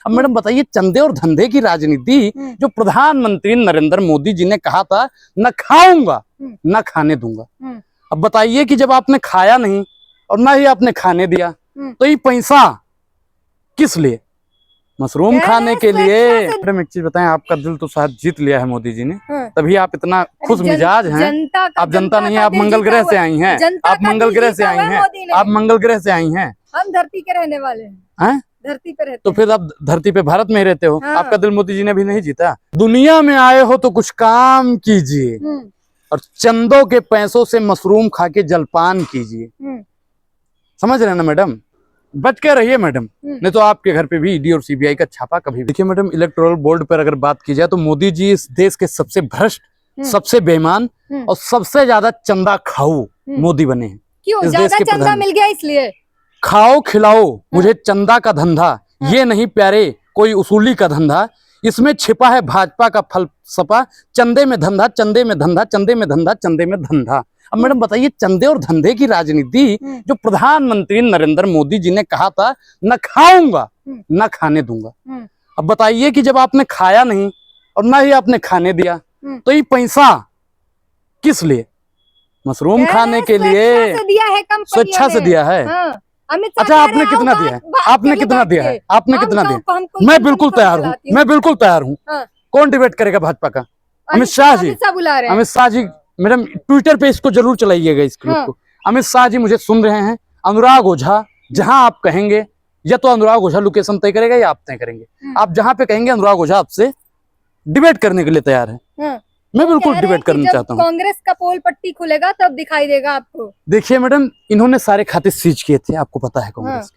अब मैडम बताइए, चंदे और धंधे की राजनीति जो प्रधानमंत्री नरेंद्र मोदी जी ने कहा था, न खाऊंगा न खाने दूंगा। अब बताइए कि जब आपने खाया नहीं और ना ही आपने खाने दिया, तो ये पैसा किस लिए? मशरूम खाने के लिए। मैडम एक चीज बताएं, आपका दिल तो शायद जीत लिया है मोदी जी ने, तभी आप इतना खुश मिजाज हैं। आप जनता नहीं है, आप मंगल ग्रह से आई हैं। आप मंगल ग्रह से आई हैं। आप मंगल ग्रह से आई हैं। हम धरती के रहने वाले हैं, धरती पे रहते। तो फिर आप धरती पे भारत में ही रहते हो। आपका दिल मोदी जी ने भी नहीं जीता। दुनिया में आए हो तो कुछ काम कीजिए और चंदों के पैसों से मशरूम खा के जलपान कीजिए। समझ रहे हैं ना मैडम? बच के रहिए मैडम, नहीं तो आपके घर पे भी ईडी और सीबीआई का छापा कभी। देखिए मैडम, इलेक्टोरल बोर्ड पर अगर बात की जाए तो मोदी जी इस देश के सबसे भ्रष्ट, सबसे बेईमान और सबसे ज्यादा चंदा खाऊ मोदी बने हैं। क्यों? इस देश के चंदा मिल गया इसलिए? खाओ खिलाओ, मुझे चंदा का धंधा ये नहीं प्यारे, कोई उसूली का धंधा। इसमें छिपा है भाजपा का फलसफा, चंदे में धंधा, चंदे में धंधा, चंदे में धंधा, चंदे में धंधा। अब मैडम बताइए, चंदे और धंधे की राजनीति जो प्रधानमंत्री नरेंद्र मोदी जी ने कहा था, न खाऊंगा न खाने दूंगा। अब बताइए कि जब आपने खाया नहीं और ना ही आपने खाने दिया, तो ये पैसा किस लिए? मशरूम खाने के लिए, स्वेच्छा से दिया है। अच्छा, आपने कितना दिया है? आपने कितना दिया है? आपने कितना दिया? मैं बिल्कुल तैयार हूँ, मैं बिल्कुल तैयार हूँ। कौन डिबेट करेगा भाजपा का? अमित शाह जी। अमित शाह जी, मैडम ट्विटर पे इसको जरूर चलाइएगा, इस क्लिप को। अमित शाह जी मुझे सुन रहे हैं। अनुराग ओझा, जहां आप कहेंगे, या तो अनुराग ओझा लोकेशन तय करेगा या आप तय करेंगे। आप जहां पे कहेंगे अनुराग ओझा आपसे डिबेट करने के लिए तैयार है। मैं बिल्कुल डिबेट करना चाहता हूँ। कांग्रेस का पोल पट्टी खुलेगा तब दिखाई देगा आपको। देखिए मैडम, इन्होंने सारे खाते सीज किए थे, आपको पता है कांग्रेस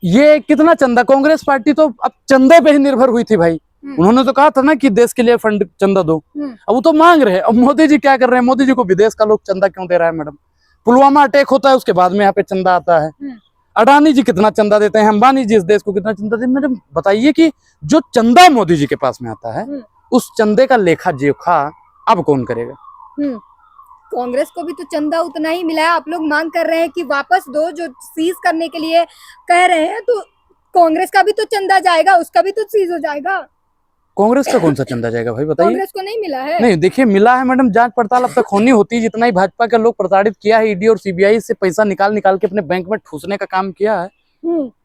ये कितना चंदा, कांग्रेस पार्टी तो अब चंदे पे ही निर्भर हुई थी भाई। उन्होंने तो कहा था ना कि देश के लिए फंड चंदा दो, अब वो तो मांग रहे हैं। अब मोदी जी क्या कर रहे हैं? मोदी जी को विदेश का लोग चंदा क्यों दे रहा है मैडम? पुलवामा अटैक होता है, उसके बाद में यहाँ पे चंदा आता है। अडानी जी कितना चंदा देते हैं, अंबानी जी इस देश को कितना चंदा देते हैं। मैडम बताइए कि जो चंदा मोदी जी के पास में आता है, उस चंदे का लेखा जोखा अब कौन करेगा? कांग्रेस को भी तो चंदा उतना ही मिला है। आप लोग मांग कर रहे हैं कि वापस दो, जो सीज करने के लिए कह रहे हैं, तो कांग्रेस का भी तो चंदा जाएगा, उसका भी तो सीज हो जाएगा। कांग्रेस का कौन सा चंदा जाएगा भाई, बताइए? कांग्रेस को नहीं मिला है। नहीं, देखिए मिला है मैडम, जांच पड़ताल अब तक होनी होती। जितना ही भाजपा के लोग प्रताड़ित किया है, ईडी और सीबीआई से पैसा निकाल निकाल के अपने बैंक में ठूसने का काम किया है।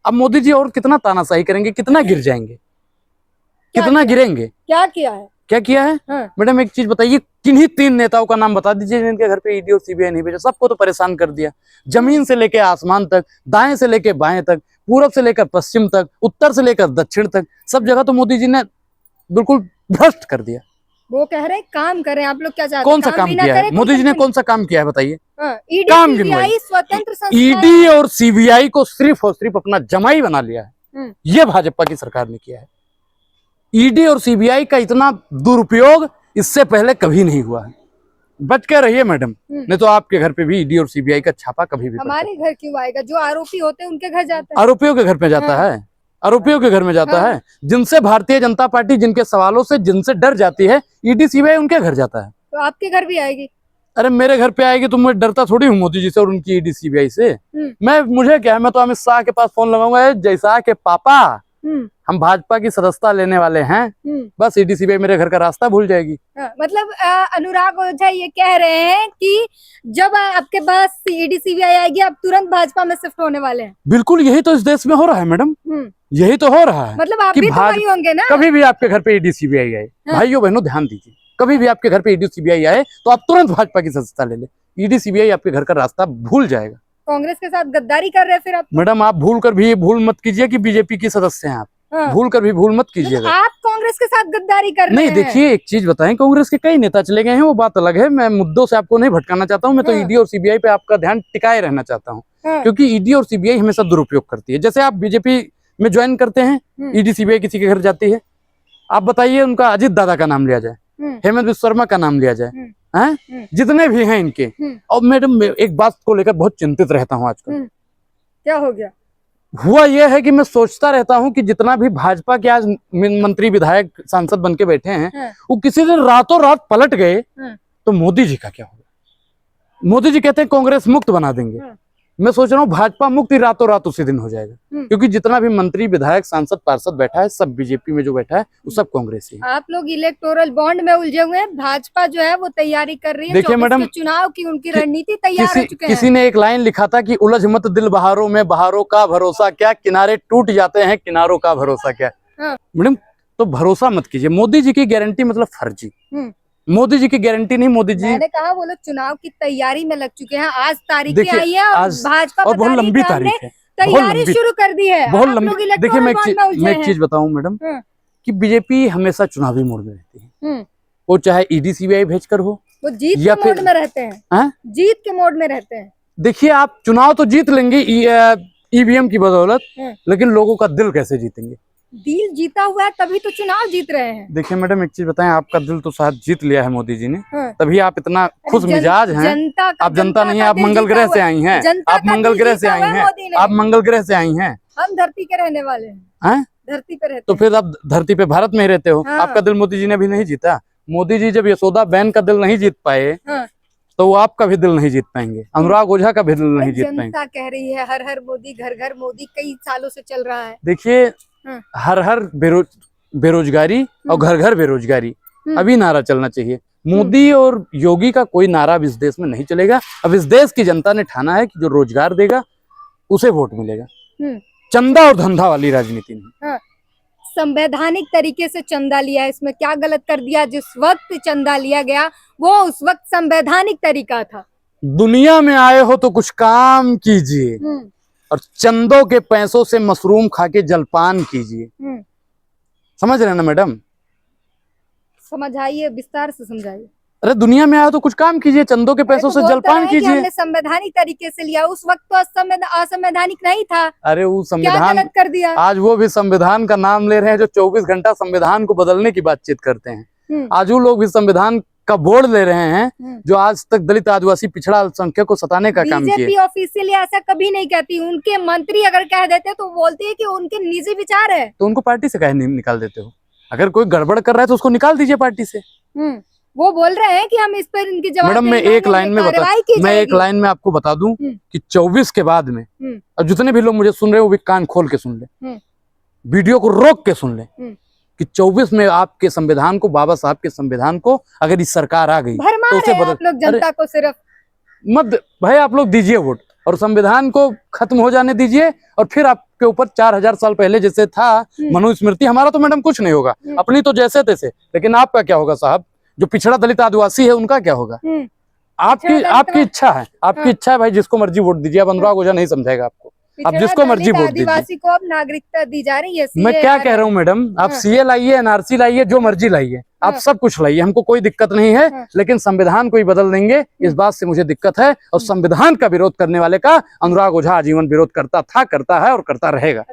अब मोदी जी और कितना तानाशाही करेंगे? कितना गिर जाएंगे? कितना गिरेंगे? क्या किया है? क्या किया है? मैडम एक चीज बताइए, किन्हीं 3 नेताओं का नाम बता दीजिए जिनके घर पे ईडी और सीबीआई नहीं भेजा। सबको तो परेशान कर दिया, जमीन से लेके आसमान तक, दाएं से लेके बाएं तक, पूरब से लेकर पश्चिम तक, उत्तर से लेकर दक्षिण तक, सब जगह तो मोदी जी ने बिल्कुल भ्रष्ट कर दिया। वो कह रहे हैं काम करें, आप लोग क्या चाहते हैं? कौन सा काम किया है मोदी जी ने? कौन सा काम किया है बताइए? काम गिनवाइए। स्वतंत्र ईडी और सीबीआई को सिर्फ और सिर्फ अपना जमाई बना लिया है। ये भाजपा की सरकार ने किया है। ईडी और सीबीआई का इतना दुरुपयोग इससे पहले कभी नहीं हुआ है। बच के रहिए मैडम, नहीं तो आपके घर पे भी ईडी और सीबीआई का छापा कभी भी। हमारे घर क्यों आएगा? जो आरोपी होते हैं उनके घर जाता है। आरोपियों के घर पे जाता है, आरोपियों के घर में जाता है। जिनसे भारतीय जनता पार्टी, जिनके सवालों से जिनसे डर जाती है, ईडी सीबीआई उनके घर जाता है। तो आपके घर भी आएगी? अरे मेरे घर पे आएगी तो मैं डरता थोड़ी हूँ मोदी जी से और उनकी ईडी सीबीआई से। मुझे क्या है, मैं तो अमित शाह के पास फोन लगाऊंगा, जैसा के पापा हम भाजपा की सदस्यता लेने वाले हैं, बस ईडी सीबीआई मेरे घर का रास्ता भूल जाएगी। मतलब अनुराग ओझा ये कह रहे हैं कि जब आपके पास ईडी सीबीआई आएगी, आप तुरंत भाजपा में शिफ्ट होने वाले हैं। बिल्कुल, यही तो इस देश में हो रहा है मैडम, यही तो हो रहा है। मतलब आप भी तो वही होंगे ना? कभी भी आपके घर पे ईडी सीबीआई आए, भाइयों बहनों ध्यान दीजिए, कभी भी आपके घर पे ईडी सीबीआई आए तो आप तुरंत भाजपा की सदस्यता ले ले। ईडी सीबीआई आपके घर का रास्ता भूल जाएगा। कांग्रेस के साथ गद्दारी कर रहे हैं फिर आप? मैडम आप भूल मत कीजिए कि बीजेपी की सदस्य हैं आप। भूल कर भी भूल मत कीजिएगा। आप कांग्रेस के साथ गद्दारी कर रहे हैं। नहीं, देखिए एक चीज बताएं, कांग्रेस के कई नेता चले गए हैं, वो बात अलग है। मैं मुद्दों से आपको नहीं भटकाना चाहता हूं। मैं तो ईडी और सीबीआई पे आपका ध्यान टिकाए रहना चाहता हूं, क्योंकि ईडी और सीबीआई हमेशा दुरुपयोग करती है। जैसे आप बीजेपी में ज्वाइन करते हैं, ईडी सीबीआई किसी के घर जाती है, आप बताइए उनका अजित दादा का नाम लिया जाए, हेमंत विश्व शर्मा का नाम लिया जाए, जितने भी हैं इनके। और मैडम एक बात को लेकर बहुत चिंतित रहता हूँ आजकल। क्या हो गया? हुआ यह है कि मैं सोचता रहता हूं कि जितना भी भाजपा के आज मंत्री विधायक सांसद बन के बैठे हैं, वो किसी दिन रातों रात पलट गए तो मोदी जी का क्या होगा? मोदी जी कहते हैं कांग्रेस मुक्त बना देंगे, मैं सोच रहा हूँ भाजपा मुक्ति रातों रात उसी दिन हो जाएगा, क्योंकि जितना भी मंत्री विधायक सांसद पार्षद बैठा है सब बीजेपी में जो बैठा है वो सब कांग्रेसी है। आप लोग इलेक्टोरल बॉन्ड में उलझे हुए हैं, भाजपा जो है वो तैयारी कर रही है। देखिए मैडम, चुनाव की उनकी रणनीति तैयार हो चुके हैं। किसी ने एक लाइन लिखा था कि उलझ मत दिल बहारों में, बहारों का भरोसा क्या, किनारे टूट जाते हैं किनारों का भरोसा क्या। मैडम तो भरोसा मत कीजिए, मोदी जी की गारंटी मतलब फर्जी, मोदी जी की गारंटी नहीं। मोदी जी, मैंने कहा वो लोग चुनाव की तैयारी में लग चुके हैं। आज तारीखें आई है और भाजपा और बहुत लंबी तारीख है, तैयारी शुरू कर दी है, बहुत लंबी। देखिए मैं एक चीज बताऊं मैडम, कि बीजेपी हमेशा चुनावी मोड में रहती है, वो चाहे ईडी सीबीआई भेजकर हो, वो जीत के मोड में रहते हैं, जीत के मोड में रहते हैं। देखिए आप चुनाव तो जीत लेंगे ईवीएम की बदौलत, लेकिन लोगों का दिल कैसे जीतेंगे? दिल जीता हुआ है तभी तो चुनाव जीत रहे हैं। देखिए मैडम एक चीज बताएं, आपका दिल तो शायद जीत लिया है मोदी जी ने, तभी आप इतना खुश मिजाज हैं। आप जनता नहीं है, आप मंगल ग्रह से आई हैं, आप मंगल ग्रह से आई हैं, आप मंगल ग्रह से आई हैं। हम धरती के रहने वाले हैं, धरती पे रहते तो फिर आप धरती पे भारत में ही रहते हो। आपका दिल मोदी जी ने भी नहीं जीता। मोदी जी जब यशोदा बहन का दिल नहीं जीत पाए तो वो आपका भी दिल नहीं जीत पाएंगे, अनुराग ओझा का भी दिल नहीं जीत पाएंगे। जनता कह रही है हर हर मोदी, घर घर मोदी, कई सालों से चल रहा है। देखिए हर हर बेरोजगारी और घर घर बेरोजगारी अभी नारा चलना चाहिए। मोदी और योगी का कोई नारा अब इस देश में नहीं चलेगा। अब इस देश की जनता ने ठाना है कि जो रोजगार देगा उसे वोट मिलेगा, चंदा और धंधा वाली राजनीति नहीं। संवैधानिक तरीके से चंदा लिया, इसमें क्या गलत कर दिया? जिस वक्त चंदा लिया गया वो उस वक्त संवैधानिक तरीका था। दुनिया में आए हो तो कुछ काम कीजिए और चंदों के पैसों से मशरूम खा के जलपान कीजिए। समझ रहे हैं ना मैडम? समझाइए, विस्तार से समझाइए। अरे दुनिया में आया तो कुछ काम कीजिए, चंदों के पैसों से जलपान कीजिए। हमने संवैधानिक तरीके से लिया, उस वक्त तो असंवैधानिक नहीं था। अरे वो संविधान गलत कर दिया? आज वो भी संविधान का नाम ले रहे हैं जो 24 घंटा संविधान को बदलने की बातचीत करते हैं। आज वो लोग भी संविधान का बोर्ड ले रहे हैं जो आज तक दलित आदिवासी पिछड़ा अल्पसंख्यक को सताने का काम किया। बीजेपी ऑफिशियली ऐसा कभी नहीं कहती। उनके मंत्री अगर कह देते तो बोलती है कि उनके निजी विचार है। तो उनको पार्टी से काहे निकाल देते हो? अगर कोई गड़बड़ कर रहा है तो उसको निकाल दीजिए पार्टी से। वो बोल रहे हैं कि हम इस पर इनकी जवाब। मैडम मैं एक लाइन में आपको बता दूं कि 24 के बाद में, और जितने भी लोग मुझे सुन रहे हैं वो भी कान खोल के सुन ले, वीडियो को रोक के सुन ले, कि 24 में आपके संविधान को, बाबा साहब के संविधान को अगर इस सरकार आ गई तो उसे बदल। जनता को सिर्फ मत भाई, आप लोग दीजिए वोट और संविधान को खत्म हो जाने दीजिए, और फिर आपके ऊपर 4000 साल पहले जैसे था मनुस्मृति। हमारा तो मैडम कुछ नहीं होगा, अपनी तो जैसे तैसे, लेकिन आपका क्या होगा साहब? जो पिछड़ा दलित आदिवासी है उनका क्या होगा? आपकी इच्छा है, आपकी इच्छा है भाई, जिसको मर्जी वोट दीजिए। अब अनुराग ओझा नहीं समझाएगा आपको, आप जिसको मर्जी वोट दीजिए। आदिवासी को अब नागरिकता दी जा रही है। मैं क्या कह रहा हूँ मैडम, आप सीए लाइए, एनआरसी लाइए, जो मर्जी लाइए, आप सब कुछ लाइए, हमको कोई दिक्कत नहीं है, लेकिन संविधान को ही बदल देंगे, इस बात से मुझे दिक्कत है। और संविधान का विरोध करने वाले का अनुराग ओझा आजीवन विरोध करता था, करता है और करता रहेगा।